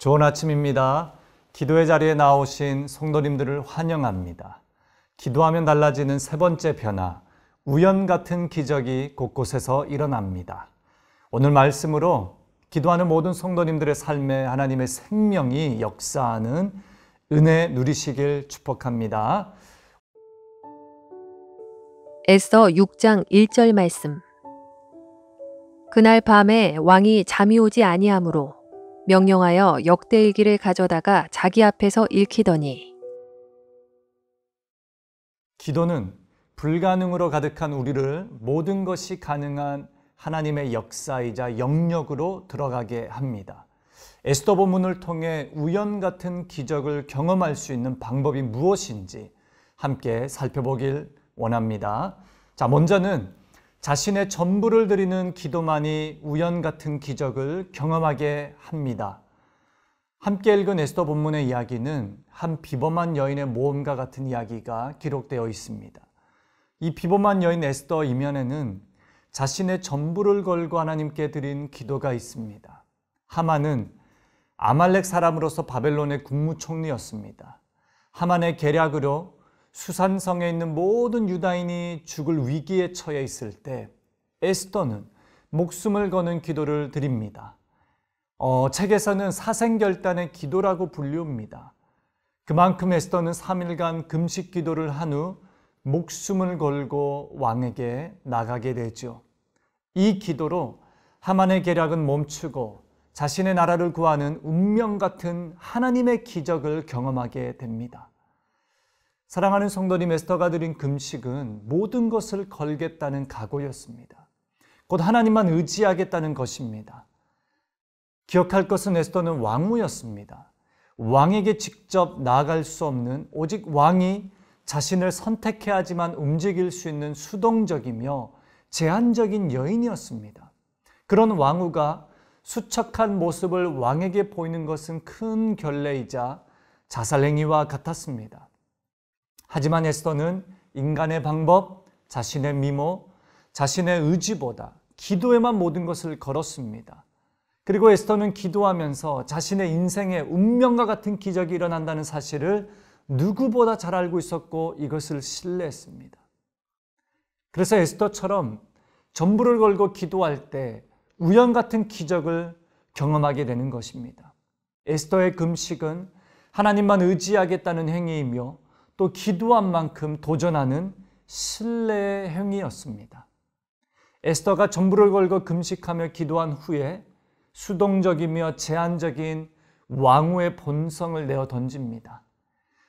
좋은 아침입니다. 기도의 자리에 나오신 성도님들을 환영합니다. 기도하면 달라지는 세 번째 변화, 우연 같은 기적이 곳곳에서 일어납니다. 오늘 말씀으로 기도하는 모든 성도님들의 삶에 하나님의 생명이 역사하는 은혜 누리시길 축복합니다. 에스더 6장 1절 말씀. 그날 밤에 왕이 잠이 오지 아니하므로 명령하여 역대일기를 가져다가 자기 앞에서 읽히더니. 기도는 불가능으로 가득한 우리를 모든 것이 가능한 하나님의 역사이자 영역으로 들어가게 합니다. 에스더 본문을 통해 우연 같은 기적을 경험할 수 있는 방법이 무엇인지 함께 살펴보길 원합니다. 자, 먼저는 자신의 전부를 드리는 기도만이 우연 같은 기적을 경험하게 합니다. 함께 읽은 에스더 본문의 이야기는 한 비범한 여인의 모험과 같은 이야기가 기록되어 있습니다. 이 비범한 여인 에스더 이면에는 자신의 전부를 걸고 하나님께 드린 기도가 있습니다. 하만은 아말렉 사람으로서 바벨론의 국무총리였습니다. 하만의 계략으로 수산성에 있는 모든 유다인이 죽을 위기에 처해 있을 때 에스더는 목숨을 거는 기도를 드립니다. 책에서는 사생결단의 기도라고 불리웁니다. 그만큼 에스더는 3일간 금식 기도를 한 후 목숨을 걸고 왕에게 나가게 되죠. 이 기도로 하만의 계략은 멈추고 자신의 나라를 구하는 운명 같은 하나님의 기적을 경험하게 됩니다. 사랑하는 성도님, 에스더가 드린 금식은 모든 것을 걸겠다는 각오였습니다. 곧 하나님만 의지하겠다는 것입니다. 기억할 것은 에스더는 왕후였습니다. 왕에게 직접 나아갈 수 없는, 오직 왕이 자신을 선택해야 하지만 움직일 수 있는 수동적이며 제한적인 여인이었습니다. 그런 왕후가 수척한 모습을 왕에게 보이는 것은 큰 결례이자 자살행위와 같았습니다. 하지만 에스더는 인간의 방법, 자신의 미모, 자신의 의지보다 기도에만 모든 것을 걸었습니다. 그리고 에스더는 기도하면서 자신의 인생에 운명과 같은 기적이 일어난다는 사실을 누구보다 잘 알고 있었고 이것을 신뢰했습니다. 그래서 에스더처럼 전부를 걸고 기도할 때 우연 같은 기적을 경험하게 되는 것입니다. 에스더의 금식은 하나님만 의지하겠다는 행위이며 또 기도한 만큼 도전하는 신뢰의 행위였습니다. 에스더가 전부를 걸고 금식하며 기도한 후에 수동적이며 제한적인 왕후의 본성을 내어 던집니다.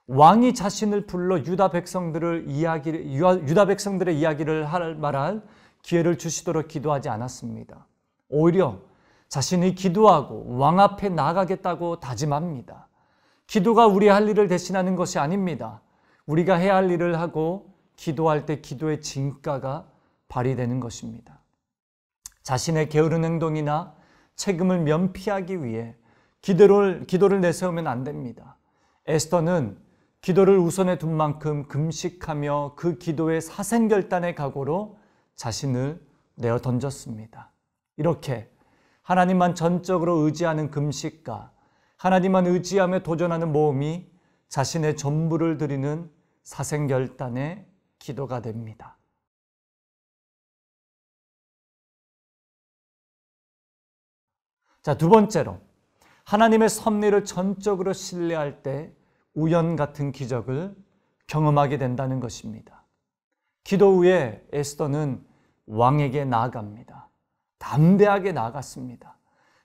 왕이 자신을 불러 유다 백성들의 이야기를 말할 기회를 주시도록 기도하지 않았습니다. 오히려 자신이 기도하고 왕 앞에 나가겠다고 다짐합니다. 기도가 우리 할 일을 대신하는 것이 아닙니다. 우리가 해야 할 일을 하고 기도할 때 기도의 진가가 발휘되는 것입니다. 자신의 게으른 행동이나 책임을 면피하기 위해 기도를 내세우면 안 됩니다. 에스더는 기도를 우선에 둔 만큼 금식하며 그 기도의 사생결단의 각오로 자신을 내어 던졌습니다. 이렇게 하나님만 전적으로 의지하는 금식과 하나님만 의지하며 도전하는 모험이 자신의 전부를 드리는 사생결단의 기도가 됩니다. 자, 두 번째로 하나님의 섭리를 전적으로 신뢰할 때 우연 같은 기적을 경험하게 된다는 것입니다. 기도 후에 에스더는 왕에게 나아갑니다. 담대하게 나아갔습니다.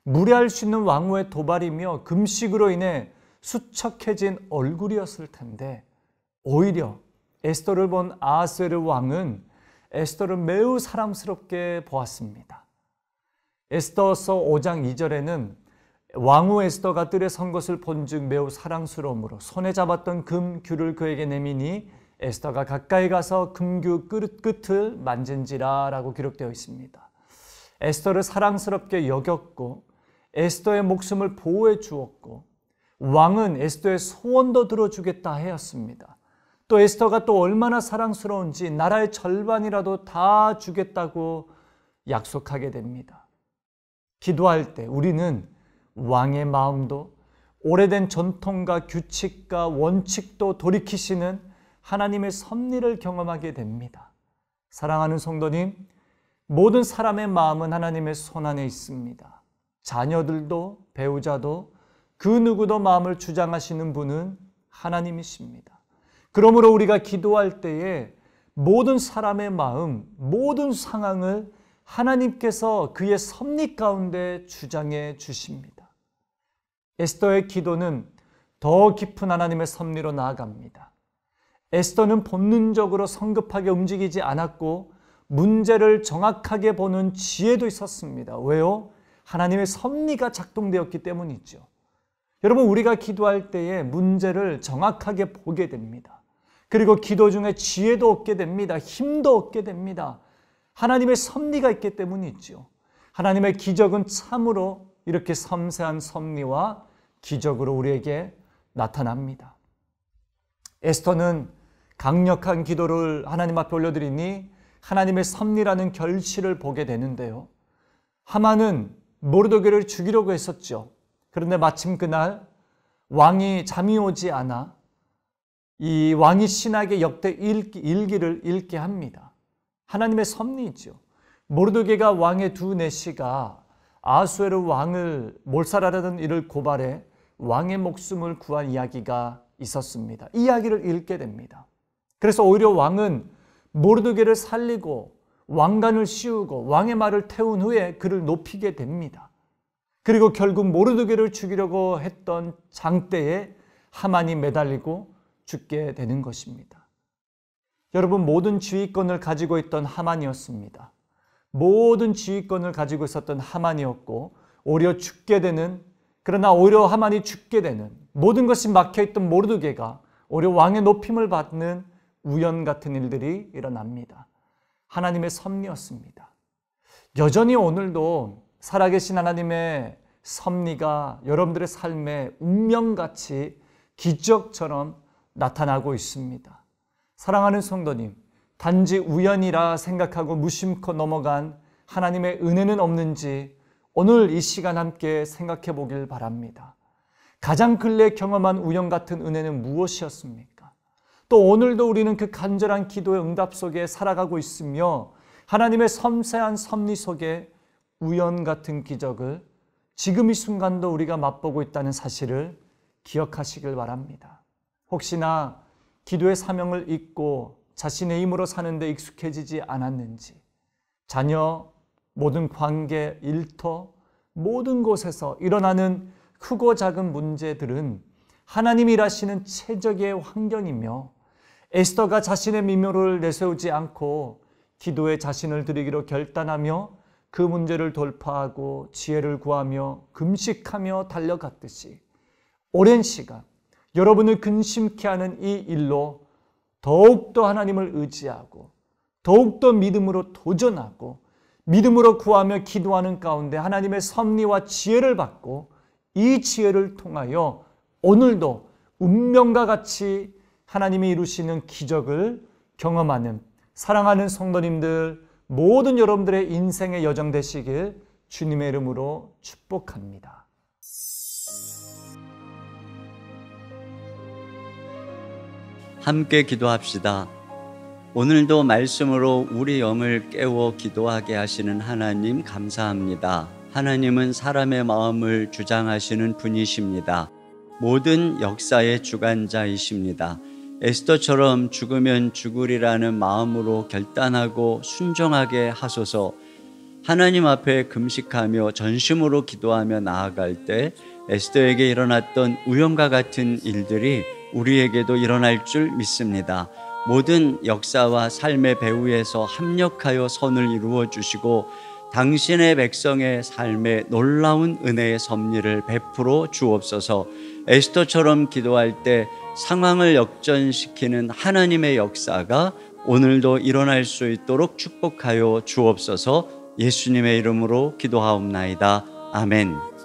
무례할 수 있는 왕후의 도발이며 금식으로 인해 수척해진 얼굴이었을 텐데 오히려 에스더를 본 아하스웨르 왕은 에스더를 매우 사랑스럽게 보았습니다. 에스더서 5장 2절에는 왕후 에스더가 뜰에 선 것을 본즉 매우 사랑스러움으로 손에 잡았던 금규를 그에게 내미니 에스더가 가까이 가서 금규 끝을 만진지라 라고 기록되어 있습니다. 에스더를 사랑스럽게 여겼고 에스더의 목숨을 보호해 주었고 왕은 에스더의 소원도 들어주겠다 하였습니다. 또 에스더가 또 얼마나 사랑스러운지 나라의 절반이라도 다 주겠다고 약속하게 됩니다. 기도할 때 우리는 왕의 마음도 오래된 전통과 규칙과 원칙도 돌이키시는 하나님의 섭리를 경험하게 됩니다. 사랑하는 성도님, 모든 사람의 마음은 하나님의 손안에 있습니다. 자녀들도 배우자도 그 누구도 마음을 주장하시는 분은 하나님이십니다. 그러므로 우리가 기도할 때에 모든 사람의 마음, 모든 상황을 하나님께서 그의 섭리 가운데 주장해 주십니다. 에스더의 기도는 더 깊은 하나님의 섭리로 나아갑니다. 에스더는 본능적으로 성급하게 움직이지 않았고 문제를 정확하게 보는 지혜도 있었습니다. 왜요? 하나님의 섭리가 작동되었기 때문이죠. 여러분, 우리가 기도할 때에 문제를 정확하게 보게 됩니다. 그리고 기도 중에 지혜도 얻게 됩니다. 힘도 얻게 됩니다. 하나님의 섭리가 있기 때문이죠. 하나님의 기적은 참으로 이렇게 섬세한 섭리와 기적으로 우리에게 나타납니다. 에스더는 강력한 기도를 하나님 앞에 올려드리니 하나님의 섭리라는 결실을 보게 되는데요. 하만은 모르드게를 죽이려고 했었죠. 그런데 마침 그날 왕이 잠이 오지 않아 이 왕이 신하에게 역대 일기를 읽게 합니다. 하나님의 섭리이죠. 모르드게가 왕의 두 내시가 아하수에로 왕을 몰살하려는 일을 고발해 왕의 목숨을 구한 이야기가 있었습니다. 이 이야기를 읽게 됩니다. 그래서 오히려 왕은 모르드게를 살리고 왕관을 씌우고 왕의 말을 태운 후에 그를 높이게 됩니다. 그리고 결국 모르드게를 죽이려고 했던 장대에 하만이 매달리고 죽게 되는 것입니다. 여러분, 모든 지휘권을 가지고 있던 하만이었습니다. 모든 지휘권을 가지고 있었던 하만이었고 오히려 죽게 되는, 그러나 오히려 하만이 죽게 되는, 모든 것이 막혀있던 모르드게가 오히려 왕의 높임을 받는 우연 같은 일들이 일어납니다. 하나님의 섭리였습니다. 여전히 오늘도 살아계신 하나님의 섭리가 여러분들의 삶에 운명같이 기적처럼 나타나고 있습니다. 사랑하는 성도님, 단지 우연이라 생각하고 무심코 넘어간 하나님의 은혜는 없는지 오늘 이 시간 함께 생각해 보길 바랍니다. 가장 근래 경험한 우연 같은 은혜는 무엇이었습니까? 또 오늘도 우리는 그 간절한 기도의 응답 속에 살아가고 있으며 하나님의 섬세한 섭리 속에 우연 같은 기적을 지금 이 순간도 우리가 맛보고 있다는 사실을 기억하시길 바랍니다. 혹시나 기도의 사명을 잊고 자신의 힘으로 사는데 익숙해지지 않았는지, 자녀, 모든 관계, 일터, 모든 곳에서 일어나는 크고 작은 문제들은 하나님이 일하시는 최적의 환경이며 에스더가 자신의 미묘를 내세우지 않고 기도에 자신을 드리기로 결단하며 그 문제를 돌파하고 지혜를 구하며 금식하며 달려갔듯이 오랜 시간 여러분을 근심케 하는 이 일로 더욱더 하나님을 의지하고 더욱더 믿음으로 도전하고 믿음으로 구하며 기도하는 가운데 하나님의 섭리와 지혜를 받고 이 지혜를 통하여 오늘도 운명과 같이 하나님이 이루시는 기적을 경험하는 사랑하는 성도님들 모든 여러분들의 인생의 여정 되시길 주님의 이름으로 축복합니다. 함께 기도합시다. 오늘도 말씀으로 우리 영을 깨워 기도하게 하시는 하나님 감사합니다. 하나님은 사람의 마음을 주장하시는 분이십니다. 모든 역사의 주관자이십니다. 에스더처럼 죽으면 죽으리라는 마음으로 결단하고 순종하게 하소서. 하나님 앞에 금식하며 전심으로 기도하며 나아갈 때 에스더에게 일어났던 우연과 같은 일들이 우리에게도 일어날 줄 믿습니다. 모든 역사와 삶의 배후에서 합력하여 선을 이루어 주시고 당신의 백성의 삶에 놀라운 은혜의 섭리를 베풀어 주옵소서. 에스더처럼 기도할 때 상황을 역전시키는 하나님의 역사가 오늘도 일어날 수 있도록 축복하여 주옵소서. 예수님의 이름으로 기도하옵나이다. 아멘.